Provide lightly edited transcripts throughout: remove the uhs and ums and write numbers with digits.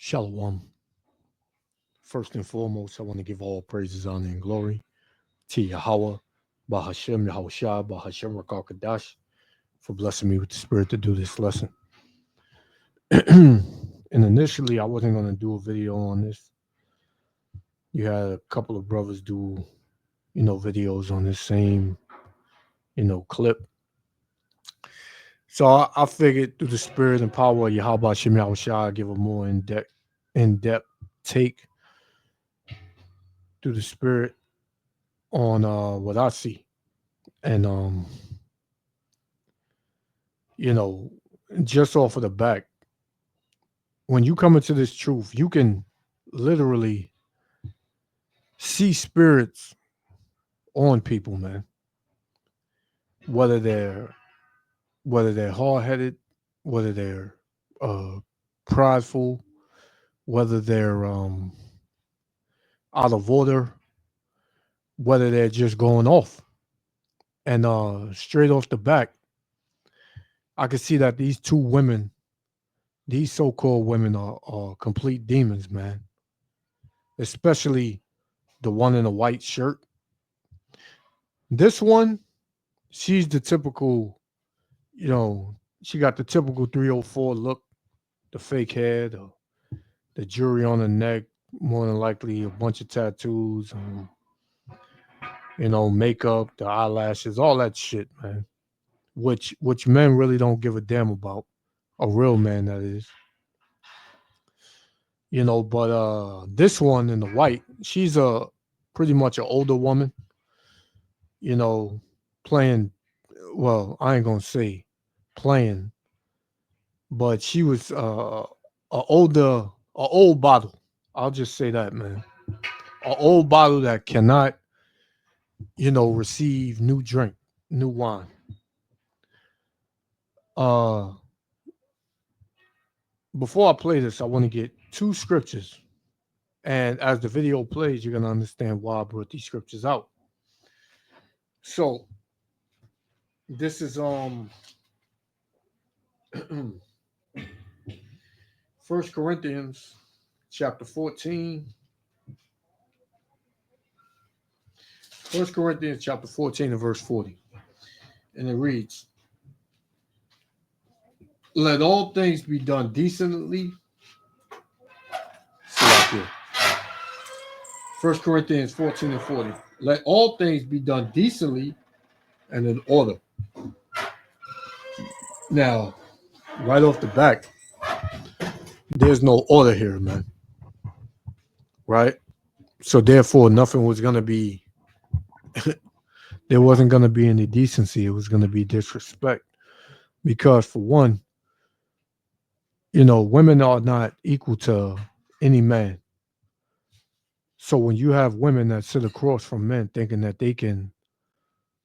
Shalom. First and foremost, I want to give all praises, honor, and glory to Yahweh, Bahashem, Yahushua, Bahashem, Rakakadash, for blessing me with the spirit to do this lesson. And initially, I wasn't going to do a video on this. You had a couple of brothers do, videos on this same, clip. So I figured through the spirit and power of Yahweh, Shem, Yahushua, give a more in-depth take through the spirit on what I see. And you know, just off of the back, when you come into this truth, you can literally see spirits on people, man. Whether they're hard headed, whether they're uh prideful, whether they're out of order, whether they're just going off. And straight off the back, I can see that these two women, these so-called women are complete demons, man. Especially the one in a white shirt. This one, she's the typical, she got the typical 304 look, the fake hair, the jewelry on the neck, more than likely a bunch of tattoos, makeup, the eyelashes, all that shit, man. Which men really don't give a damn about. A real man, that is. But this one in the white, she's a pretty much an older woman, playing, well, I ain't gonna say playing, but she was a old bottle. I'll just say that, man. A old bottle that cannot, receive new drink, new wine. Uh Before I play this, I want to get two scriptures. And as the video plays, you're gonna understand why I brought these scriptures out. So this is First Corinthians chapter 14. 1 Corinthians chapter 14 and verse 40. And it reads, let all things be done decently. See right here. 1 Corinthians 14 and 40. Let all things be done decently and in order. Now, right off the back, there's no order here, man. Right? So therefore, nothing was going to be, there wasn't going to be any decency. It was going to be disrespect. Because for one, women are not equal to any man. So when you have women that sit across from men thinking that they can,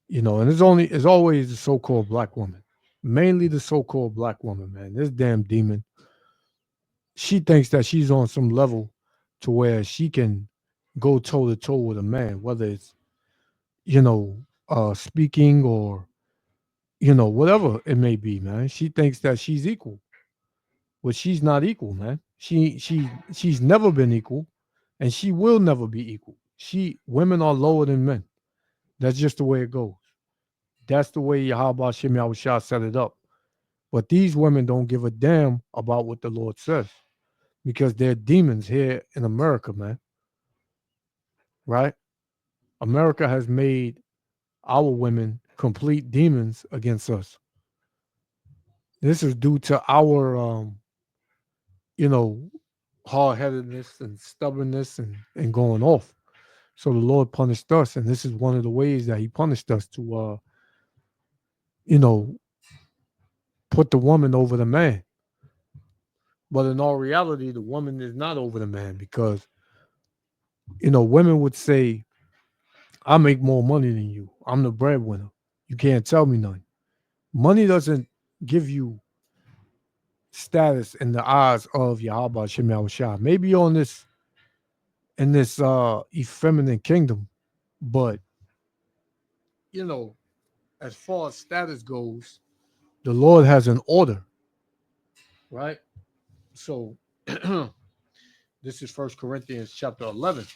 and it's always the so-called black woman, mainly the so-called black woman, man. This damn demon, she thinks that she's on some level to where she can go toe to toe with a man, whether it's, speaking or, whatever it may be, man. She thinks that she's equal, but she's not equal, man. She's never been equal, and she will never be equal. Women are lower than men. That's just the way it goes. That's the way Yahweh Shem Yahushua set it up. But these women don't give a damn about what the Lord says because they're demons here in America, man. Right? America has made our women complete demons against us. This is due to our, hard-headedness and stubbornness and going off. So the Lord punished us, and this is one of the ways that he punished us to, put the woman over the man. But in all reality, the woman is not over the man because, women would say, I make more money than you. I'm the breadwinner. You can't tell me nothing. Money doesn't give you status in the eyes of Yahweh Shem Yahushua. Maybe in this effeminate kingdom, but as far as status goes, the Lord has an order, right? So This is First Corinthians chapter 11.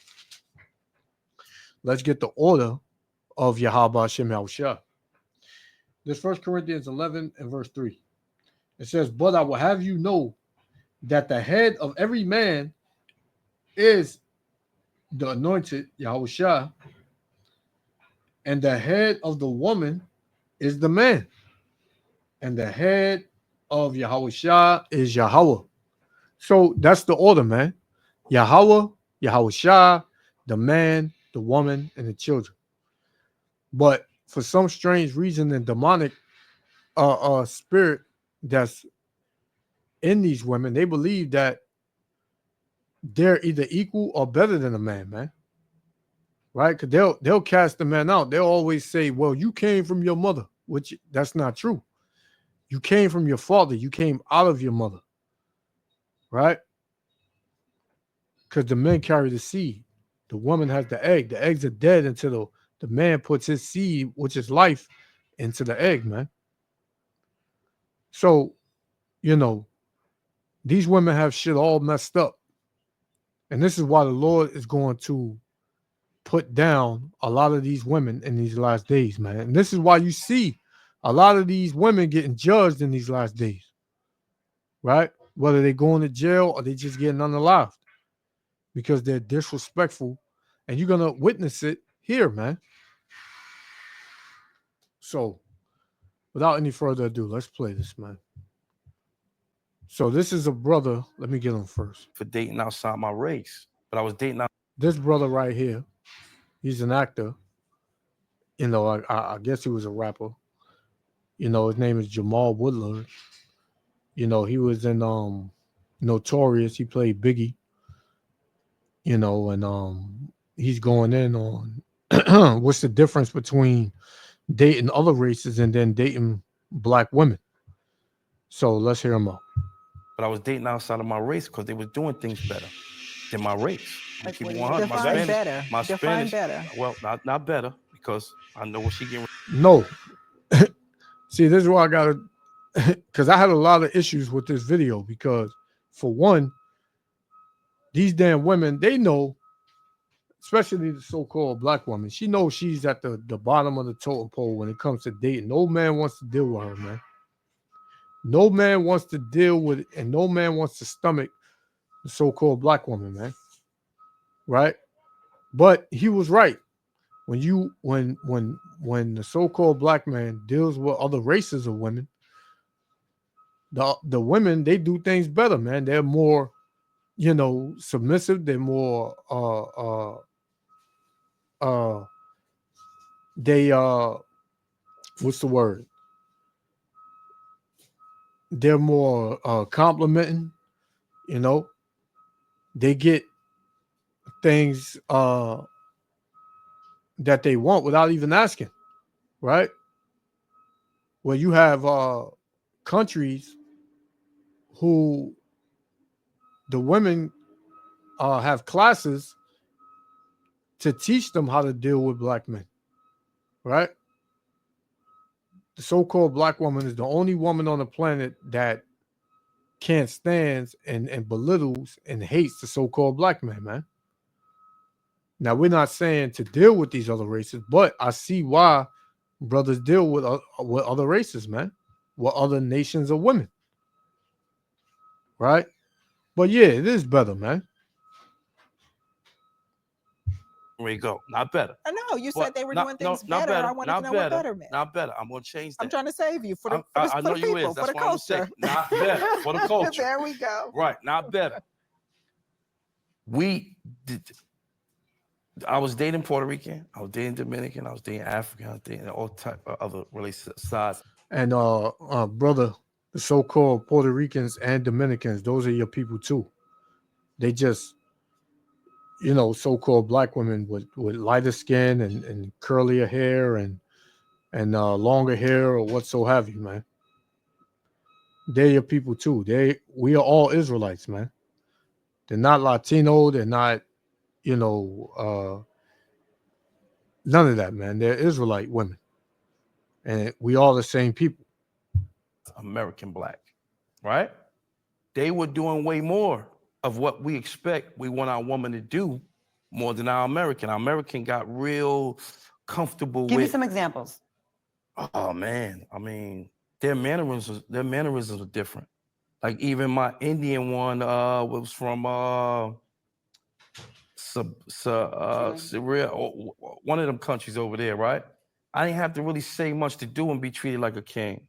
Let's get the order of Yahweh Hashem Yahushua. This First Corinthians 11 and verse 3. It says, "But I will have you know that the head of every man is the anointed Yahushua, and the head of the woman is the man, and the head of Yahushua is Yahweh." So that's the order, man. Yahweh, Yahushua, the man, the woman, and the children. But for some strange reason, the demonic spirit that's in these women, they believe that they're either equal or better than a man, right? Because they'll cast the man out. They'll always say, "Well, you came from your mother," which that's not true. You came from your father. You came out of your mother, right? Because the men carry the seed. The woman has the egg. The eggs are dead until the man puts his seed, which is life, into the egg, man. So, these women have shit all messed up. And this is why the Lord is going to put down a lot of these women in these last days, man. And this is why you see a lot of these women getting judged in these last days, right? Whether they going to jail or they just getting unalived because they're disrespectful. And you're going to witness it here, man. So, without any further ado, let's play this, man. So this is a brother. Let me get him first. For dating outside my race, but I was dating out. This brother right here, he's an actor. I guess he was a rapper. His name is Jamal Woodland. He was in Notorious. He played Biggie. And he's going in on what's the difference between dating other races and then dating black women. So let's hear him out. But I was dating outside of my race because they was doing things better than my race. Like, Keep it define 100. My Spanish, better. my Define Spanish, better. well, not better because I know what she getting. No. See, this is why I got to, because I had a lot of issues with this video because, for one, these damn women, they know, especially the so-called black woman, she knows she's at the bottom of the totem pole when it comes to dating. No man wants to deal with her, man. No man wants to deal with it, and no man wants to stomach the so-called black woman, man. Right? But he was right. When the so-called black man deals with other races of women, the women, they do things better, man. They're more, submissive. They're more they what's the word? They're more complimenting, They get things that they want without even asking, right? Where you have countries who the women have classes to teach them how to deal with black men, right? The so-called black woman is the only woman on the planet that can't stand and belittles and hates the so-called black man, man. Now, we're not saying to deal with these other races, but I see why brothers deal with other races, man, with other nations of women, right? But yeah, it is better, man. There we go. Not better. I know you said they were doing things better. I wanted to know what better meant. Not better. I'm going to change that. I'm trying to save you for the That's people, for the culture. Not better for the culture. There we go. Right. Not better. I was dating Puerto Rican. I was dating Dominican. I was dating African. I was dating all type of other related sides. And brother, the so-called Puerto Ricans and Dominicans, those are your people too. They just, so-called black women with lighter skin and curlier hair and longer hair or what so have you, man. They're your people too. We are all Israelites, man. They're not Latino. They're not, none of that, man. They're Israelite women. And we all the same people. American black, right? They were doing way more of what we expect we want our woman to do more than our American. Our American got real comfortable Give with. me some examples. Oh man, I mean, their mannerisms are different. Like even my Indian one was from Syria, one of them countries over there, right? I didn't have to really say much to do and be treated like a king.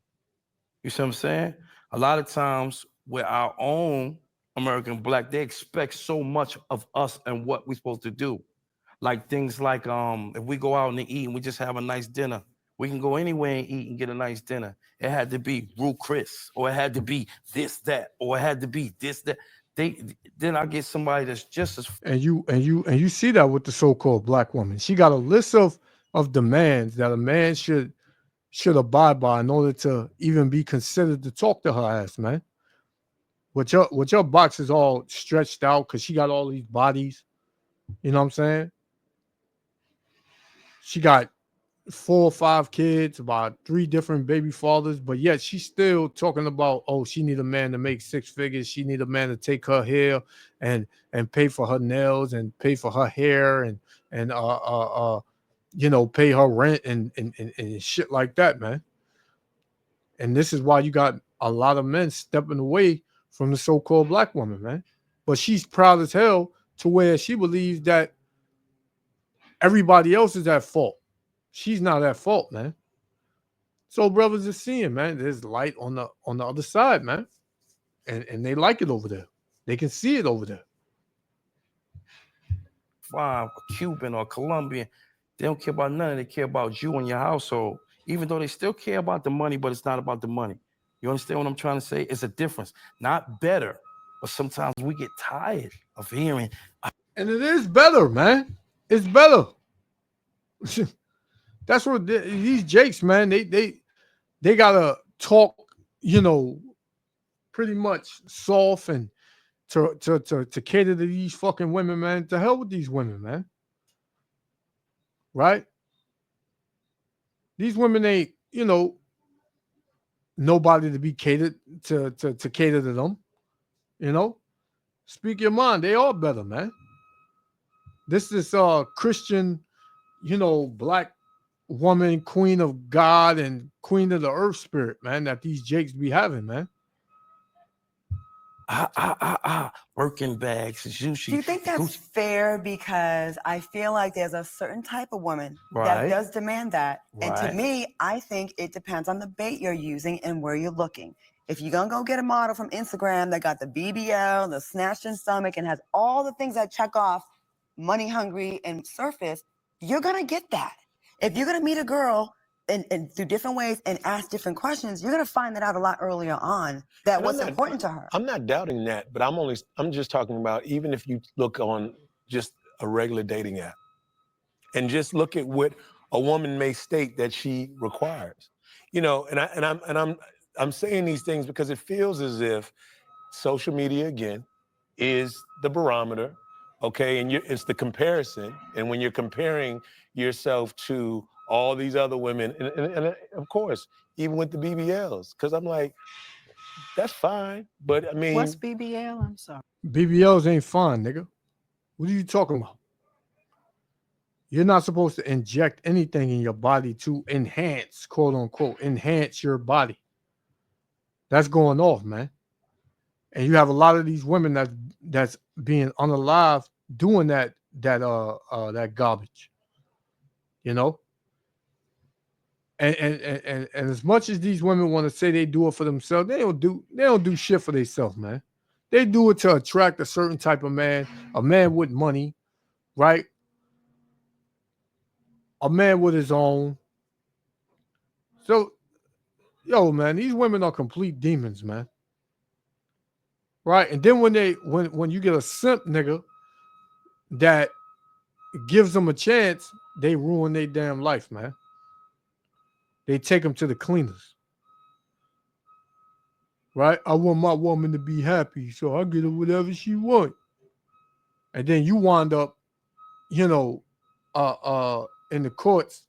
You see what I'm saying? A lot of times with our own American black, they expect so much of us and what we're supposed to do. Like things like if we go out and eat and we just have a nice dinner, we can go anywhere and eat and get a nice dinner. It had to be Rue Chris, or it had to be this, that, or it had to be this, that. Then I get somebody that's just as And you see that with the so-called black woman. She got a list of demands that a man should abide by in order to even be considered to talk to her ass, man. With your box is all stretched out because she got all these bodies. You know what I'm saying? She got 4 or 5 kids, about 3 different baby fathers, but yet she's still talking about, oh, she need a man to make 6 figures. She need a man to take her hair and pay for her nails and pay for her hair and pay her rent and shit like that, man. And this is why you got a lot of men stepping away from the so-called black woman, man. But she's proud as hell to where she believes that everybody else is at fault. She's not at fault, man. So brothers are seeing, man, there's light on the other side, man. And they like it over there. They can see it over there. a Cuban or Colombian, they don't care about none. They care about you and your household, even though they still care about the money, but it's not about the money. You understand what I'm trying to say? It's a difference. Not better, but sometimes we get tired of hearing. And it is better, man. It's better. That's what these jakes, man, they gotta talk, pretty much soft and to cater to these fucking women, man. To hell with these women, man. Right? These women ain't, nobody to be catered to cater to them. Speak your mind. They all better, man. This is Christian, black woman, queen of God and queen of the earth spirit, man, that these jakes be having, man. Birkin bags, sushi. Do you think that's fair? Because I feel like there's a certain type of woman that does demand that. And to me, I think it depends on the bait you're using and where you're looking. If you're going to go get a model from Instagram that got the BBL, the snatched in stomach, and has all the things that check off money hungry and surface, you're going to get that. If you're going to meet a girl and through different ways and ask different questions, you're going to find that out a lot earlier on, that what's important to her. I'm not doubting that, but I'm just talking about even if you look on just a regular dating app and just look at what a woman may state that she requires, and I'm saying these things because it feels as if social media again is the barometer, okay, and it's the comparison, and when you're comparing yourself to all these other women, and of course, even with the BBLs, because I'm like, that's fine, but I mean, what's BBL? I'm sorry. BBLs ain't fine, nigga. What are you talking about? You're not supposed to inject anything in your body to enhance, quote unquote, enhance your body. That's going off, man. And you have a lot of these women that's being unalive doing that garbage. And as much as these women want to say they do it for themselves, they don't do shit for themselves, man. They do it to attract a certain type of man, a man with money, right? A man with his own. So, man, these women are complete demons, man. Right? And then when you get a simp nigga that gives them a chance, they ruin their damn life, man. They take them to the cleaners. Right? I want my woman to be happy, so I get her whatever she want. And then you wind up, in the courts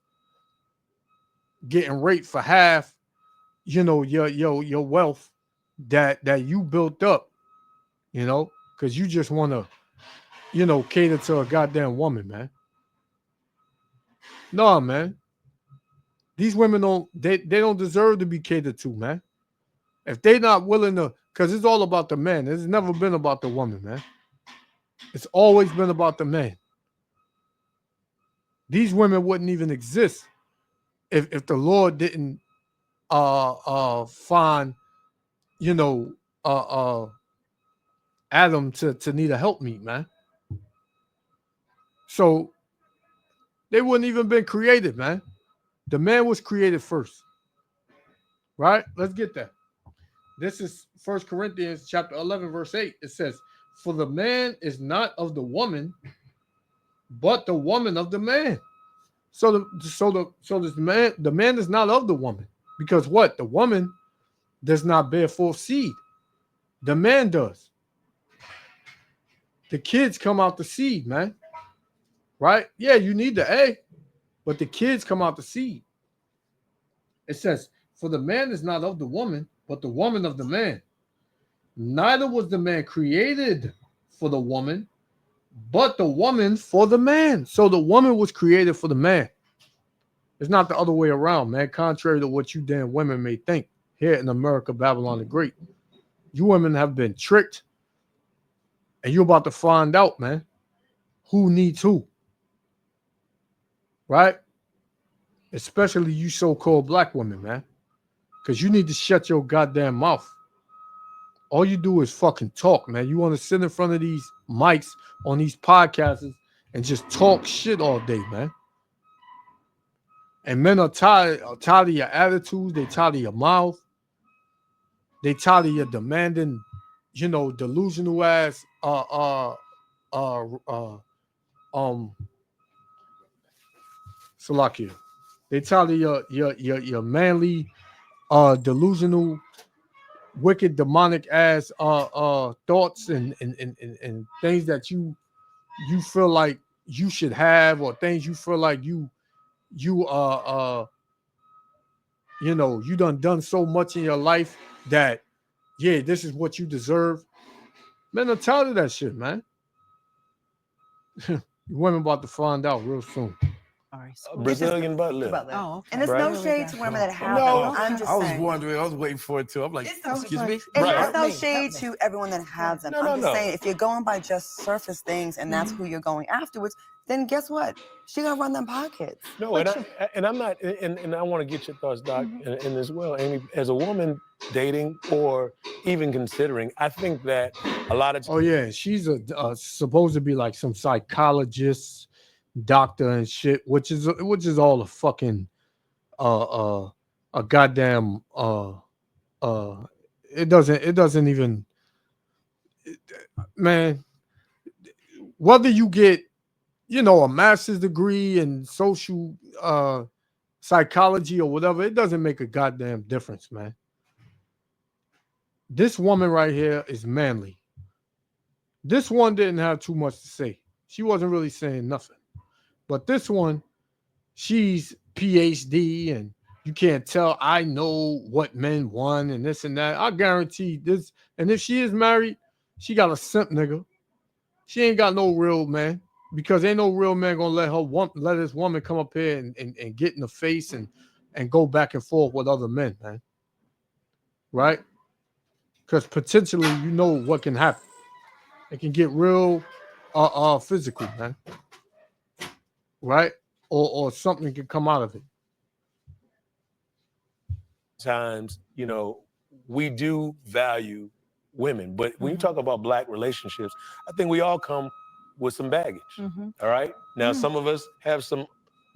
getting raped for half, your wealth that you built up, because you just want to, cater to a goddamn woman, man. No, man. These women they don't deserve to be catered to, man. If they not willing to, because it's all about the man. It's never been about the woman, man. It's always been about the man. These women wouldn't even exist if the Lord didn't find, Adam to need a helpmeet, man. So they wouldn't even been created, man. The man was created first. Right? Let's get that. This is 1 Corinthians chapter 11, verse 8. It says, "For the man is not of the woman, but the woman of the man." So the man is not of the woman. Because what? The woman does not bear forth seed. The man does. The kids come out the seed, man. Right? Yeah, you need the egg, but the kids come out the seed. It says, "For the man is not of the woman, but the woman of the man. Neither was the man created for the woman, but the woman for the man." So the woman was created for the man. It's not the other way around, man. Contrary to what you damn women may think here in America, Babylon the Great. You women have been tricked, and you're about to find out, man, who needs who. Right? Especially you so-called black women, man. Because you need to shut your goddamn mouth. All you do is fucking talk, man. You want to sit in front of these mics on these podcasts and just talk shit all day, man. And men are tired of your attitudes. They tired of your mouth. They tired of your demanding, delusional ass, Salakia. They tired of your manly, delusional, wicked, demonic ass thoughts and things that you feel like you should have, or things you feel like you done so much in your life that this is what you deserve. Men are tired of that shit, man. Women about to find out real soon. All right, Brazilian butler. Oh, okay. And it's Right. no shade to women that have No, them. I'm just I was saying. wondering. I was waiting for it too. I'm like, It's no excuse me. And Right. there's no shade to everyone that has them. No, I'm no, just no. saying, if you're going by just surface things and that's who you're going afterwards, then guess what? She gonna run them pockets. No, and I'm not, and I want to get your thoughts, Doc, and as well, Amy, as a woman dating or even considering, I think that a lot of Oh yeah, she's supposed to be like some psychologist, doctor and shit, which is all a fucking a goddamn it doesn't even, man, whether you get a master's degree in social psychology or whatever, it doesn't make a goddamn difference, man. This woman right here is manly. This one didn't have too much to say. She wasn't really saying nothing. But this one, she's PhD, and you can't tell I know what men want and this and that. I guarantee this. And if she is married, she got a simp nigga. She ain't got no real man, because ain't no real man gonna let this woman come up here and get in the face and go back and forth with other men, man. Right? Because potentially what can happen. It can get real physical, man. Right? Or something can come out of it. times, we do value women, but when you talk about black relationships, I think we all come with some baggage. All right. Now, some of us have some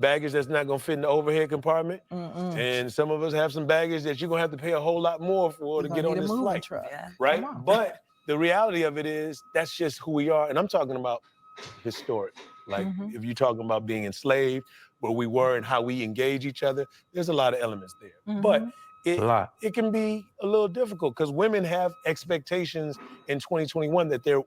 baggage that's not gonna fit in the overhead compartment, and some of us have some baggage that you're gonna have to pay a whole lot more for to get on this flight. Yeah. Right? But the reality of it is that's just who we are, and I'm talking about historic. Like if you're talking about being enslaved, where we were and how we engage each other, there's a lot of elements there. But it can be a little difficult because women have expectations in 2021 that they're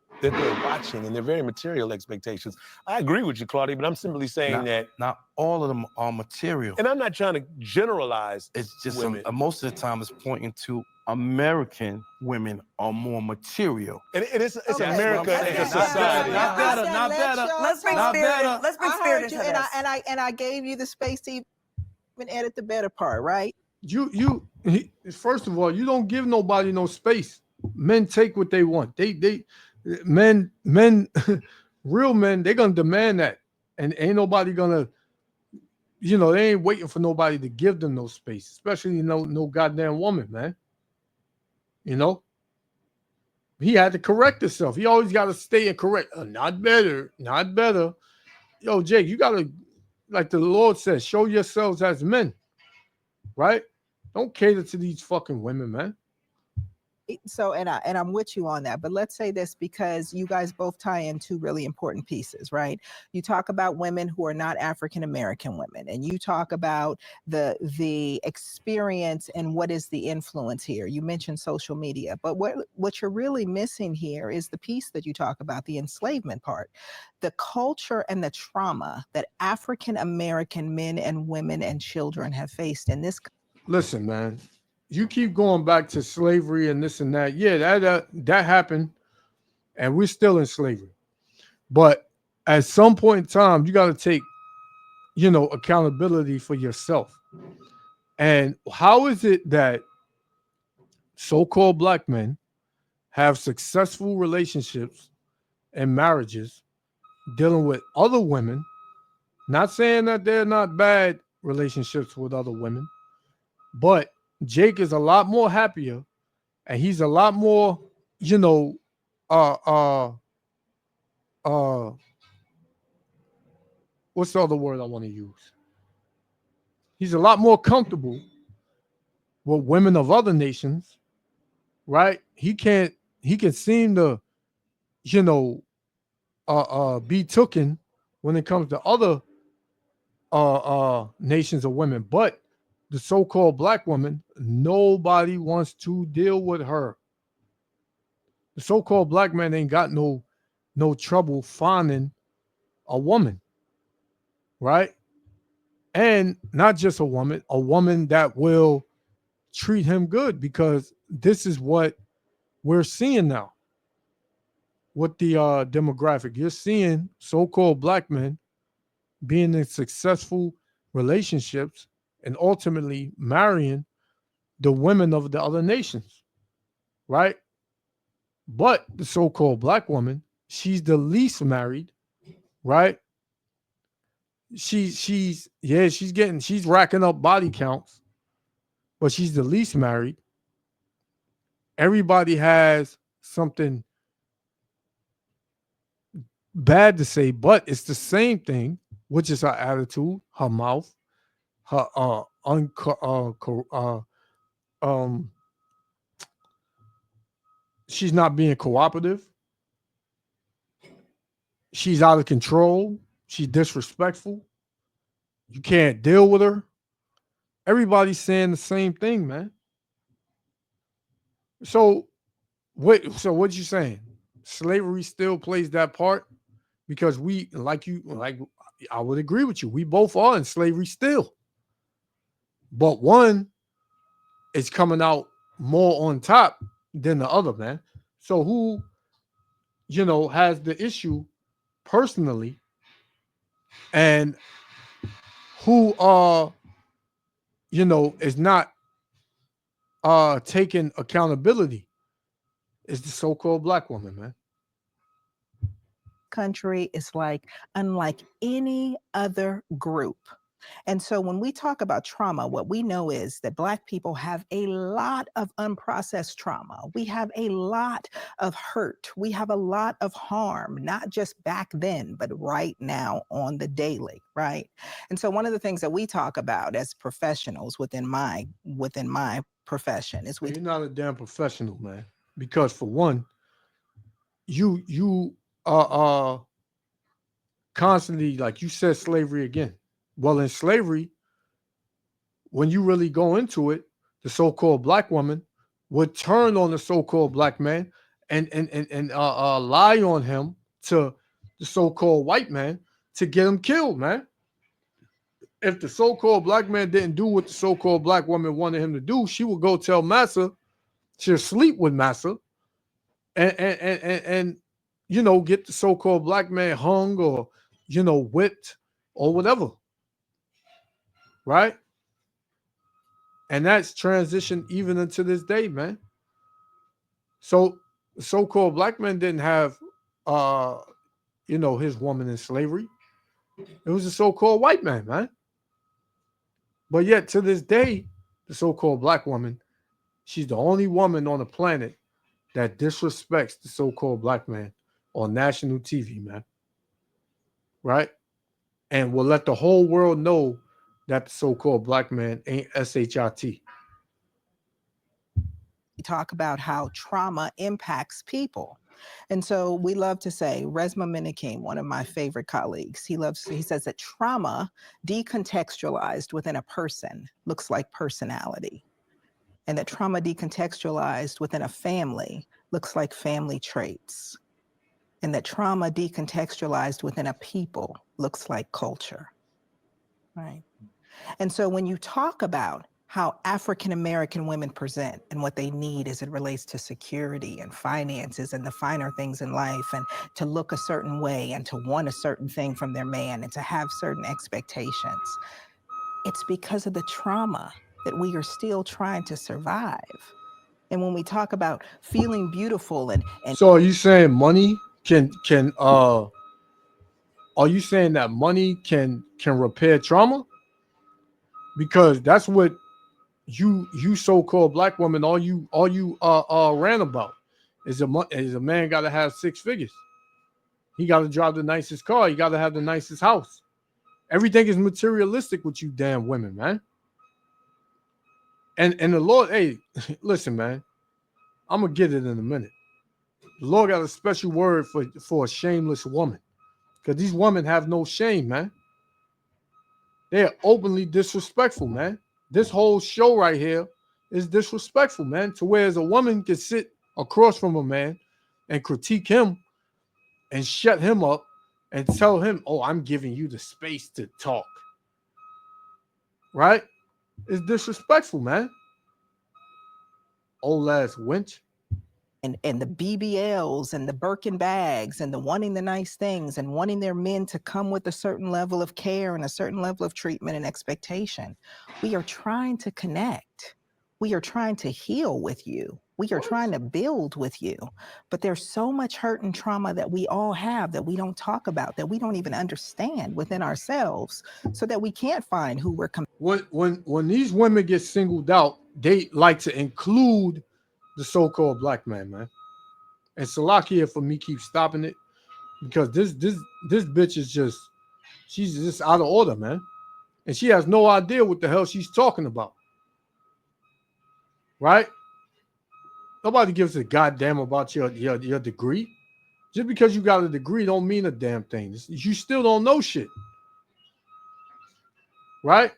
watching, and they're very material expectations. I agree with you, Claudia, but I'm simply saying that not all of them are material. And I'm not trying to generalize. It's just women. Most of the time it's pointing to American women are more material. And it's America as a society. Not better. Let's bring spirit. Let's bring spirit into this. And I gave you the space to even edit the better part, right? First of all, you don't give nobody no space. Men take what they want. Men, real men, they're gonna demand that, and ain't nobody gonna, they ain't waiting for nobody to give them no space, especially no goddamn woman, man. He had to correct himself. He always got to stay and correct. Not better. Yo, Jake, you gotta, like the Lord says, show yourselves as men, right? Don't cater to these fucking women, man. So, and I'm with you on that, but let's say this because you guys both tie in two really important pieces, right? You talk about women who are not African-American women, and you talk about the experience and what is the influence here. You mentioned social media, but what you're really missing here is the piece that you talk about, the enslavement part, the culture and the trauma that African-American men and women and children have faced in this. Listen, man. You keep going back to slavery and this and that. Yeah, that happened, and we're still in slavery. But at some point in time, you got to take, accountability for yourself. And how is it that so-called black men have successful relationships and marriages dealing with other women? Not saying that they're not bad relationships with other women, but Jake is a lot more happier, and he's a lot more, what's the other word I want to use? He's a lot more comfortable with women of other nations, right? He can seem to, be taken when it comes to other nations of women, but the so-called black woman, nobody wants to deal with her. The so-called black man ain't got no trouble finding a woman, right? And not just a woman that will treat him good, because this is what we're seeing now with the demographic. You're seeing so-called black men being in successful relationships and ultimately marrying the women of the other nations, right? But the so-called black woman, she's the least married, right? She's racking up body counts, but she's the least married. Everybody has something bad to say, but it's the same thing, which is her attitude, her mouth, her she's not being cooperative. She's out of control. She's disrespectful. You can't deal with her. Everybody's saying the same thing, man. So what you saying? Slavery still plays that part? Because I would agree with you. We both are in slavery still. But one is coming out more on top than the other, man. So who, has the issue personally, and who is not taking accountability is the so-called black woman, man. Country is unlike any other group. And so when we talk about trauma, what we know is that Black people have a lot of unprocessed trauma. We have a lot of hurt. We have a lot of harm, not just back then, but right now on the daily, right? And so one of the things that we talk about as professionals within my profession is You're not a damn professional, man. Because for one, you constantly, like you said, slavery again. Well, in slavery, when you really go into it, the so-called black woman would turn on the so-called black man and lie on him to the so-called white man to get him killed, man. If the so-called black man didn't do what the so-called black woman wanted him to do, she would go tell Massa she'll sleep with Massa and you know, get the so-called black man hung or, you know, whipped or whatever. Right? And that's transitioned even unto this day, man. So the so-called black man didn't have you know, his woman in slavery. It was a so-called white man. But yet to this day, the so-called black woman, she's the only woman on the planet that disrespects the so-called black man on national TV, man. Right? And will let the whole world know that the so-called black man ain't SHIT. We talk about how trauma impacts people. And so we love to say, Resma Minikim, one of my favorite colleagues, he says that trauma decontextualized within a person looks like personality. And that trauma decontextualized within a family looks like family traits. And that trauma decontextualized within a people looks like culture. Right? And so when you talk about how African-American women present and what they need as it relates to security and finances and the finer things in life, and to look a certain way and to want a certain thing from their man and to have certain expectations, it's because of the trauma that we are still trying to survive. And when we talk about feeling beautiful and so are you saying money can are you saying that money can repair trauma? Because that's what you so-called black women all you ran about is a man got to have 6 figures. He got to drive the nicest car. He got to have the nicest house. Everything is materialistic with you damn women, man. And the Lord, hey, listen, man, I'm gonna get it in a minute. The Lord got a special word for a shameless woman, because these women have no shame, man. They're openly disrespectful, man. This whole show right here is disrespectful, man, to where as a woman can sit across from a man and critique him and shut him up and tell him, oh, I'm giving you the space to talk. Right? It's disrespectful, man. Old ass wench. And the BBLs and the Birkin bags and the wanting the nice things and wanting their men to come with a certain level of care and a certain level of treatment and expectation. We are trying to connect. We are trying to heal with you. We are trying to build with you. But there's so much hurt and trauma that we all have that we don't talk about, that we don't even understand within ourselves, so that we can't find who we're when these women get singled out, they like to include the so-called black man, man. And Salakia for me keep stopping it, because this bitch is just, she's just out of order, man. And she has no idea what the hell she's talking about. Right? Nobody gives a goddamn about your degree. Just because you got a degree don't mean a damn thing. You still don't know shit. Right?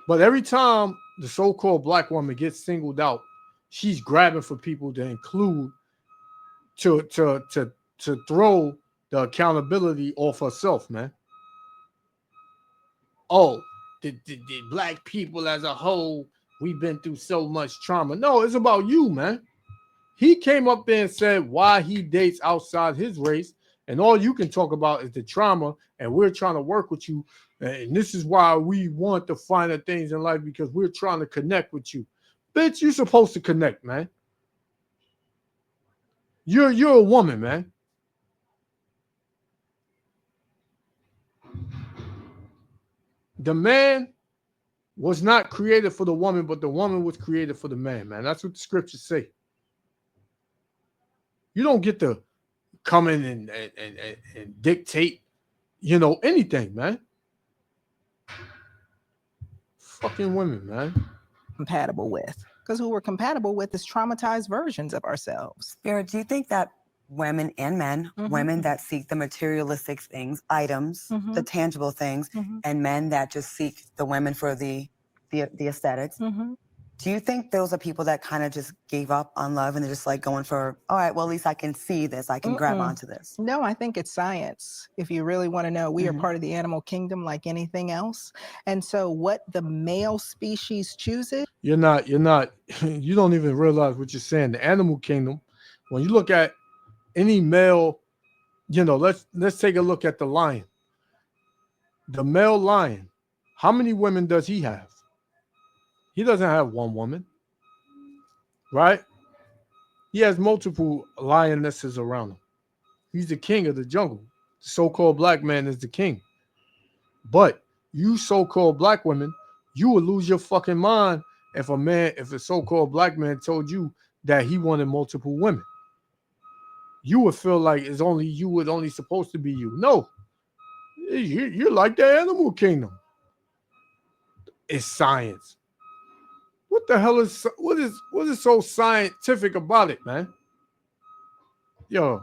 But every time the so-called black woman gets singled out, she's grabbing for people to include, to throw the accountability off herself, man. Oh, the black people as a whole, we've been through so much trauma. No, it's about you, man. He came up there and said why he dates outside his race, and all you can talk about is the trauma, and we're trying to work with you, and this is why we want the finer things in life, because we're trying to connect with you. Bitch, you're supposed to connect, man. You're a woman, man. The man was not created for the woman, but the woman was created for the man, man. That's what the scriptures say. You don't get to come in and dictate, you know, anything, man. Fucking women, man. compatible with. Because who we're compatible with is traumatized versions of ourselves. Spirit, do you think that women and men, women that seek the materialistic things, items, the tangible things, and men that just seek the women for the the aesthetics. Do you think those are people that kind of just gave up on love and they're just like going for, all right, well, at least I can see this, I can grab onto this? No, I think it's science. If you really want to know, we are part of the animal kingdom like anything else. And so what the male species chooses. You don't even realize what you're saying. The animal kingdom, when you look at any male, let's take a look at the lion. The male lion, how many women does he have? He doesn't have one woman, right? He has multiple lionesses around him. He's the king of the jungle. The so-called black man is the king. But you so-called black women, you would lose your fucking mind if a so-called black man told you that he wanted multiple women. You would feel like it's only you, would only supposed to be you. No, you're like the animal kingdom. It's science. What the hell is what is so scientific about it, man? Yo.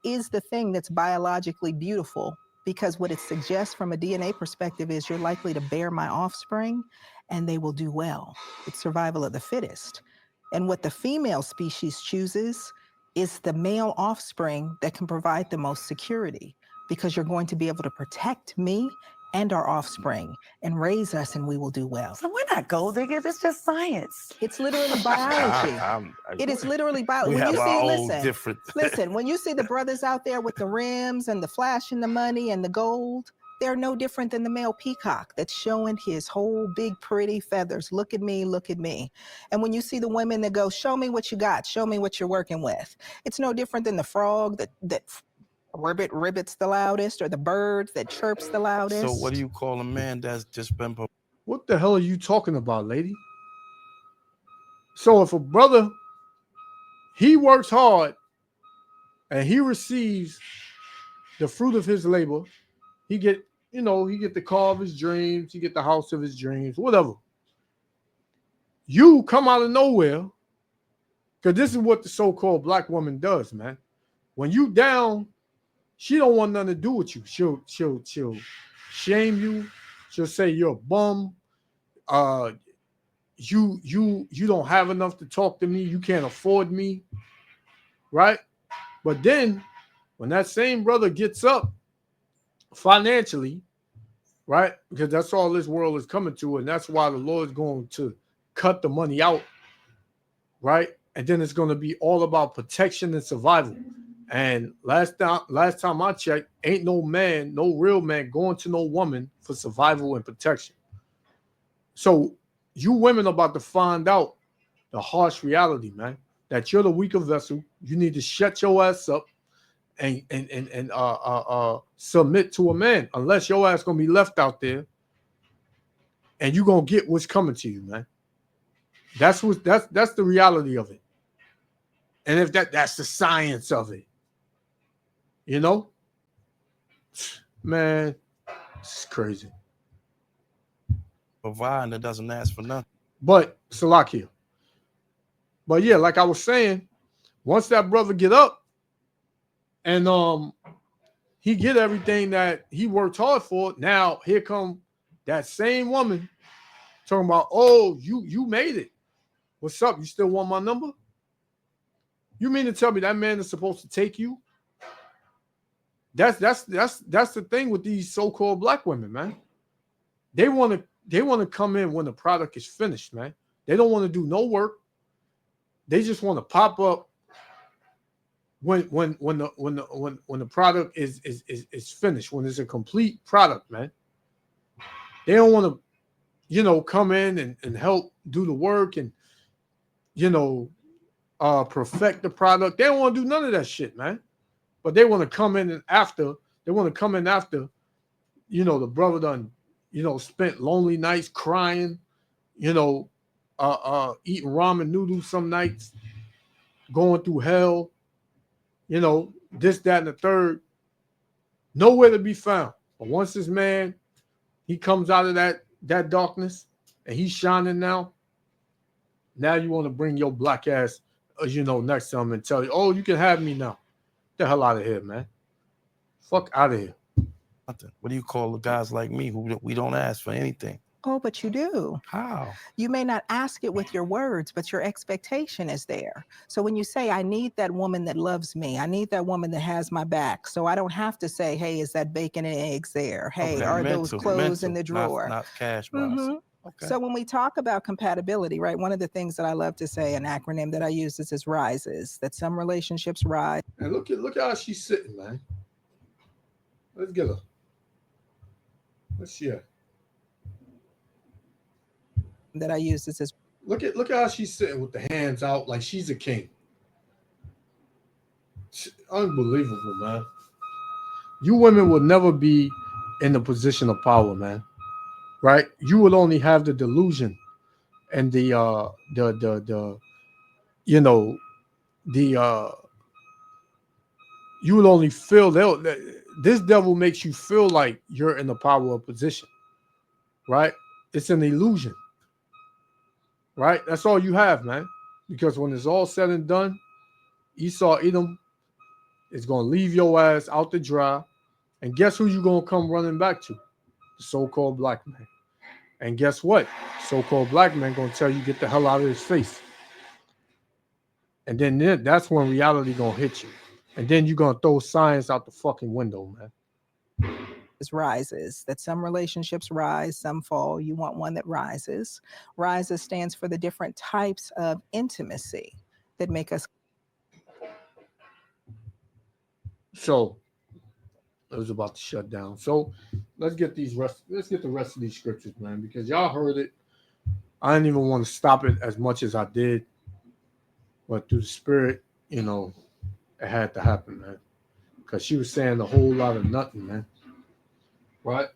is the thing that's biologically beautiful, because what it suggests from a DNA perspective is you're likely to bear my offspring and they will do well. It's survival of the fittest. And what the female species chooses is the male offspring that can provide the most security, because you're going to be able to protect me and our offspring and raise us, and we will do well. So we're not gold diggers, it's just science. It's literally biology. It is literally biology. We have our own different. Listen, when you see the brothers out there with the rims and the flash and the money and the gold, they're no different than the male peacock that's showing his whole big pretty feathers. Look at me, look at me. And when you see the women that go, show me what you got, show me what you're working with, it's no different than the frog that ribbits the loudest, or the bird that chirps the loudest. So what do you call a man that's just been... What the hell are you talking about, lady? So if a brother, he works hard and he receives the fruit of his labor, he get the car of his dreams, he get the house of his dreams, whatever. You come out of nowhere, because this is what the so-called black woman does, man. When you down, she don't want nothing to do with you. She'll shame you. She'll say you're a bum. You don't have enough to talk to me. You can't afford me, right? But then when that same brother gets up financially, right? Because that's all this world is coming to, and that's why the Lord is going to cut the money out, right? And then it's going to be all about protection and survival. And last time I checked, ain't no man, no real man going to no woman for survival and protection. So you women are about to find out the harsh reality, man, that you're the weaker vessel. You need to shut your ass up and submit to a man, unless your ass gonna be left out there and you're gonna get what's coming to you, man. That's the reality of it. And if that's the science of it. You know, man, it's crazy. Provide that doesn't ask for nothing. But Salakia. But yeah, like I was saying, once that brother get up and he get everything that he worked hard for, now here come that same woman talking about, oh, you made it. What's up? You still want my number? You mean to tell me that man is supposed to take you? That's the thing with these so-called black women, man. They want to come in when the product is finished, man. They don't want to do no work. They just want to pop up when the product is finished, when it's a complete product, man. They don't want to, come in and help do the work and perfect the product. They don't want to do none of that shit, man. But they want to come in after. The brother done, spent lonely nights crying, eating ramen noodles some nights, going through hell, this, that, and the third. Nowhere to be found. But once this man, he comes out of that darkness and he's shining now you want to bring your black ass, next to him and tell you, oh, you can have me now. The hell out of here, man. Fuck out of here. What do you call the guys like me who we don't ask for anything? Oh, but you do. How? You may not ask it with your words, but your expectation is there. So when you say, I need that woman that loves me, I need that woman that has my back. So I don't have to say, hey, is that bacon and eggs there? Hey, Okay, are those clothes in the drawer? not cash wise. Mhm. Okay. So when we talk about compatibility, right, one of the things that I love to say, an acronym that I use is rises, that some relationships rise. And look at how she's sitting, man. Let's get her. Let's see her. That I use is look at how she's sitting with the hands out like she's a king. Unbelievable, man. You women will never be in the position of power, man. Right? You would only have the delusion and the you know the you would only feel this devil makes you feel like you're in the power of position, right? It's an illusion, right? That's all you have, man. Because when it's all said and done, Esau Edom is gonna leave your ass out to dry, and guess who you gonna come running back to? The so-called black man. And guess what? So-called black man gonna tell you get the hell out of his face. And then that's when reality gonna hit you. And then you're gonna throw science out the fucking window, man. Rises, that some relationships rise, some fall. You want one that rises. Rises stands for the different types of intimacy that make us. So it was about to shut down. So let's get the rest of these scriptures, man, because y'all heard it. I didn't even want to stop it as much as I did, but through the spirit, it had to happen, man, because she was saying a whole lot of nothing, man. Right?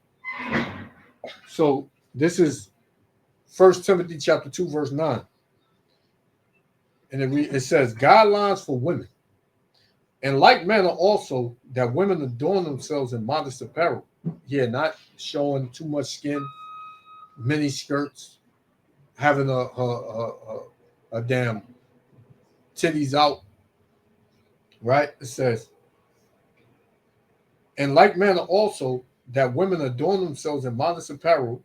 So this is 1 Timothy chapter 2, verse 9. And it says, guidelines for women. In like manner also, that women adorn themselves in modest apparel. Yeah, not showing too much skin, mini skirts, having a damn titties out. Right? It says, in like manner also, that women adorn themselves in modest apparel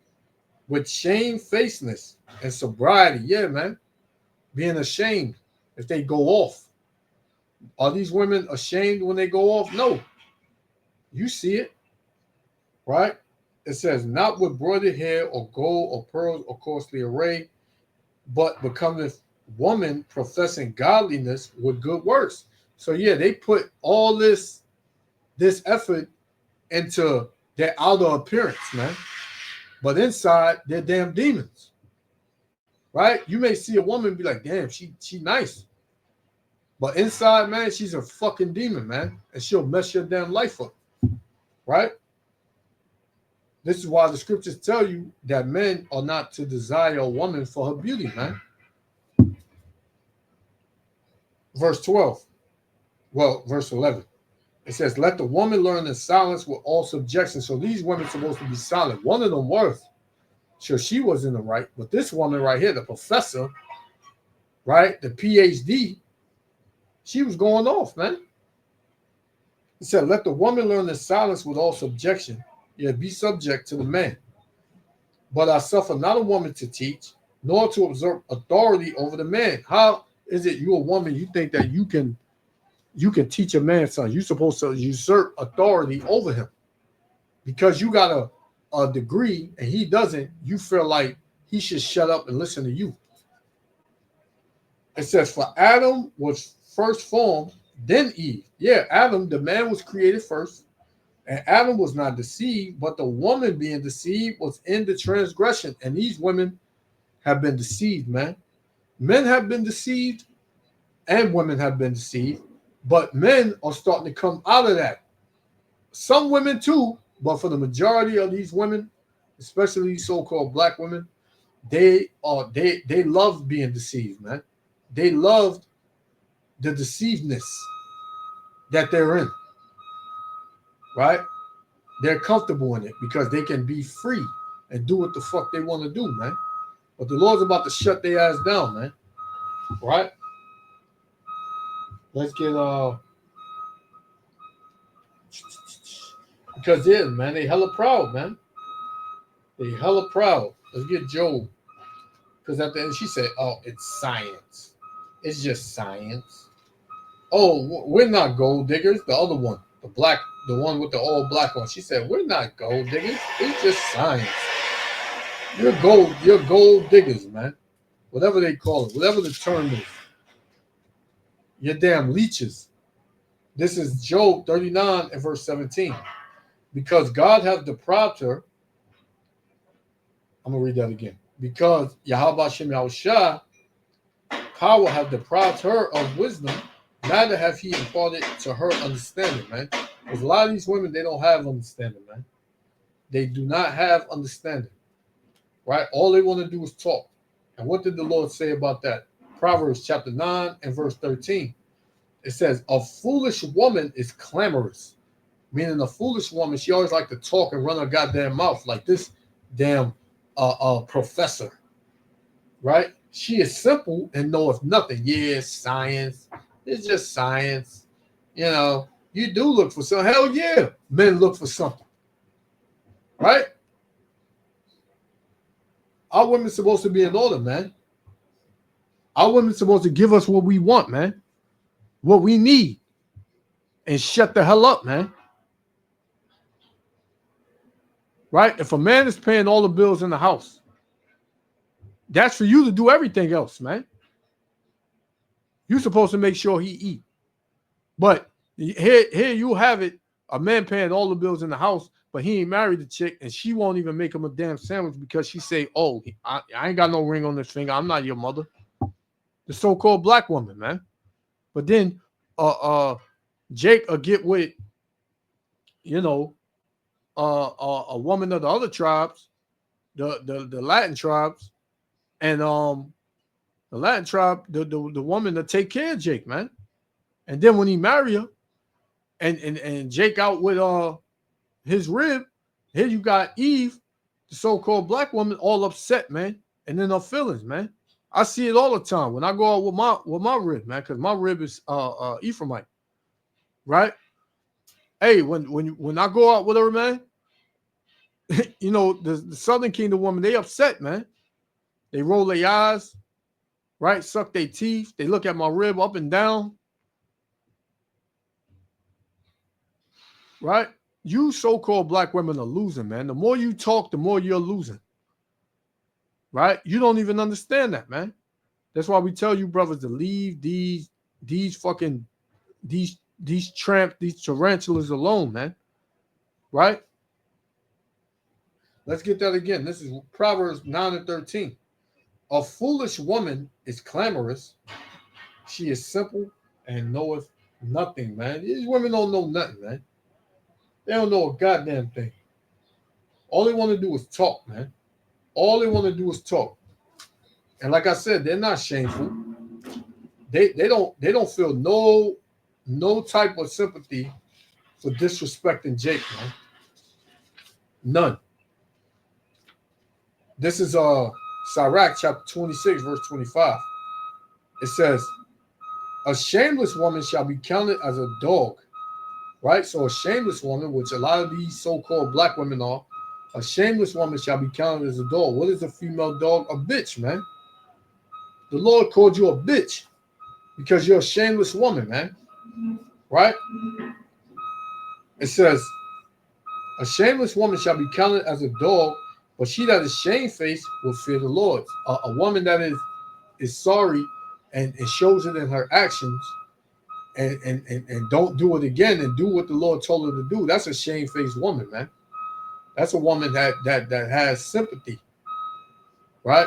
with shamefacedness and sobriety. Yeah, man. Being ashamed if they go off. Are these women ashamed when they go off? No. You see it. Right? It says, not with broidered hair or gold or pearls or costly array, but becoming woman professing godliness with good works. So yeah, they put all this effort into their outer appearance, man. But inside, they're damn demons. Right? You may see a woman and be like, damn, she nice. But inside, man, she's a fucking demon, man. And she'll mess your damn life up. Right? This is why the scriptures tell you that men are not to desire a woman for her beauty, man. Verse 12. Well, verse 11. It says, let the woman learn in silence with all subjection. So these women are supposed to be silent. One of them was. Sure, she was in the right. But this woman right here, the professor, right, the PhD, she was going off, man. It said, let the woman learn in silence with all subjection. Yeah, be subject to the man. But I suffer not a woman to teach, nor to exert authority over the man. How is it you a woman, you think that you can teach a man something? You're supposed to usurp authority over him. Because you got a degree and he doesn't, you feel like he should shut up and listen to you. It says, for Adam was first formed, then Eve. Yeah, Adam, the man was created first. And Adam was not deceived, but the woman being deceived was in the transgression. And these women have been deceived, man. Men have been deceived and women have been deceived. But men are starting to come out of that. Some women too, but for the majority of these women, especially so-called black women, they love being deceived, man. They love the deceivedness that they're in. Right? They're comfortable in it because they can be free and do what the fuck they want to do, man. But the Lord's about to shut their ass down, man. Right? Let's get because yeah, man, they hella proud, man. They hella proud. Let's get Job. Because at the end she said, "Oh, it's science. It's just science. Oh, we're not gold diggers." The other one, the one with the all black one. She said, "We're not gold diggers. It's just science. You're gold diggers, man. Whatever they call it, whatever the term is. You're damn leeches." This is Job 39 and verse 17. Because God has deprived her. I'm gonna read that again. Because Yahweh Shem Yahushua power have deprived her of wisdom, neither have he imparted to her understanding, man. Because a lot of these women, they don't have understanding, man. They do not have understanding, right? All they want to do is talk. And what did the Lord say about that? Proverbs chapter 9 and verse 13. It says, a foolish woman is clamorous. Meaning a foolish woman, she always like to talk and run her goddamn mouth like this damn professor, right? She is simple and knoweth nothing. Yeah, science. It's just science. You know, you do look for something. Hell yeah, men look for something, right? Our women's supposed to be in order, man. Our women's supposed to give us what we want, man, what we need, and shut the hell up, man. Right? If a man is paying all the bills in the house, that's for you to do everything else, man. You're supposed to make sure he eat. But here you have it, a man paying all the bills in the house, but he ain't married the chick, and she won't even make him a damn sandwich because she say, oh, I ain't got no ring on this finger. I'm not your mother. The so-called black woman, man. But then Jake will get with, you know, a woman of the other tribes, the Latin tribes, and the Latin tribe, the woman to take care of Jake, man. And then when he marry her, and Jake out with his rib, here you got Eve, the so-called black woman, all upset, man, and in her feelings, man. I see it all the time when I go out with my rib, man, because my rib is Ephraimite, right? Hey, when I go out with her, man, you know, the Southern Kingdom woman, they upset, man. They roll their eyes, right? Suck their teeth. They look at my rib up and down, right? You so-called black women are losing, man. The more you talk, the more you're losing, right? You don't even understand that, man. That's why we tell you brothers to leave these fucking these tramps, these tarantulas alone, man. Right? Let's get that again. This is Proverbs 9 and 13. A foolish woman is clamorous. She is simple and knoweth nothing, man. These women don't know nothing, man. They don't know a goddamn thing. All they want to do is talk, man. All they want to do is talk. And like I said, they're not shameful. They don't feel no type of sympathy for disrespecting Jake, man. None. This is Sirach chapter 26, verse 25. It says, a shameless woman shall be counted as a dog. Right? So a shameless woman, which a lot of these so-called black women are, a shameless woman shall be counted as a dog. What is a female dog? A bitch, man. The Lord called you a bitch because you're a shameless woman, man. Right? It says, a shameless woman shall be counted as a dog, but she that is shamefaced will fear the Lord. A woman that is sorry and shows it in her actions and don't do it again and do what the Lord told her to do. That's a shamefaced woman, man. That's a woman that has sympathy, right?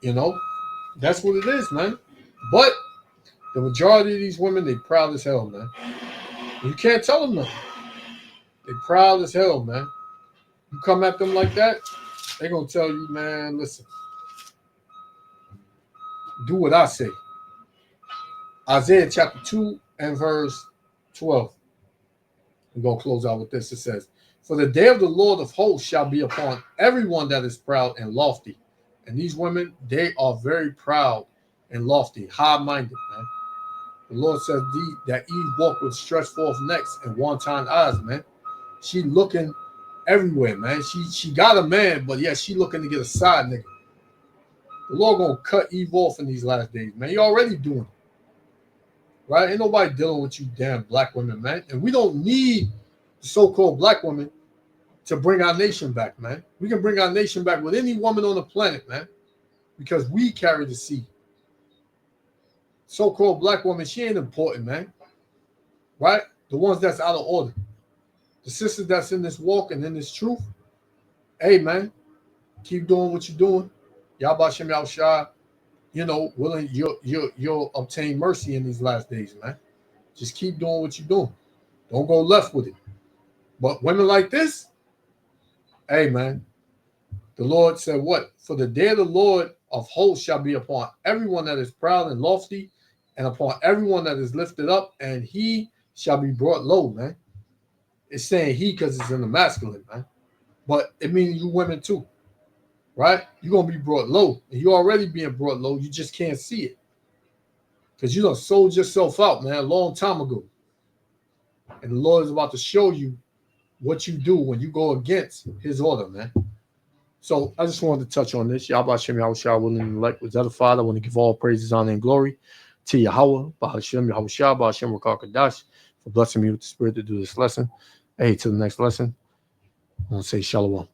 You know, that's what it is, man. But the majority of these women, they proud as hell, man. You can't tell them nothing. They proud as hell, man. You come at them like that, they're gonna tell you, man, listen, do what I say. Isaiah chapter 2 and verse 12. We're going to close out with this. It says, for the day of the Lord of hosts shall be upon everyone that is proud and lofty. And these women, they are very proud and lofty, high-minded, man. The Lord says that Eve walked with stretched forth necks and wanton eyes, man. She looking everywhere, man. She got a man, but yeah, she looking to get a side nigga. The Lord gonna cut Eve off in these last days, man. You already doing it. Right? Ain't nobody dealing with you damn black women, man. And we don't need the so-called black women to bring our nation back, man. We can bring our nation back with any woman on the planet, man, because we carry the seed. So-called black woman, she ain't important, man. Right? The ones that's out of order. The sisters that's in this walk and in this truth, hey, man, keep doing what you're doing. Yahweh Shem Yahushua, willing, you'll obtain mercy in these last days, man. Just keep doing what you're doing. Don't go left with it. But women like this, hey, man, the Lord said what? For the day of the Lord of hosts shall be upon everyone that is proud and lofty, and upon everyone that is lifted up, and he shall be brought low, man. It's saying he because it's in the masculine, man. But it means you women too, right? You're going to be brought low. And you're already being brought low. You just can't see it. Because you done sold yourself out, man, a long time ago. And the Lord is about to show you what you do when you go against his order, man. So I just wanted to touch on this. Yahweh Shem Yahushua, willing and elect, with the Father. I want to give all praises, honor, and glory to Yahweh, Bahashem Yahushua, Bahashem Rakakadash, for blessing me with the spirit to do this lesson. Hey, to the next lesson, I want to say shalom.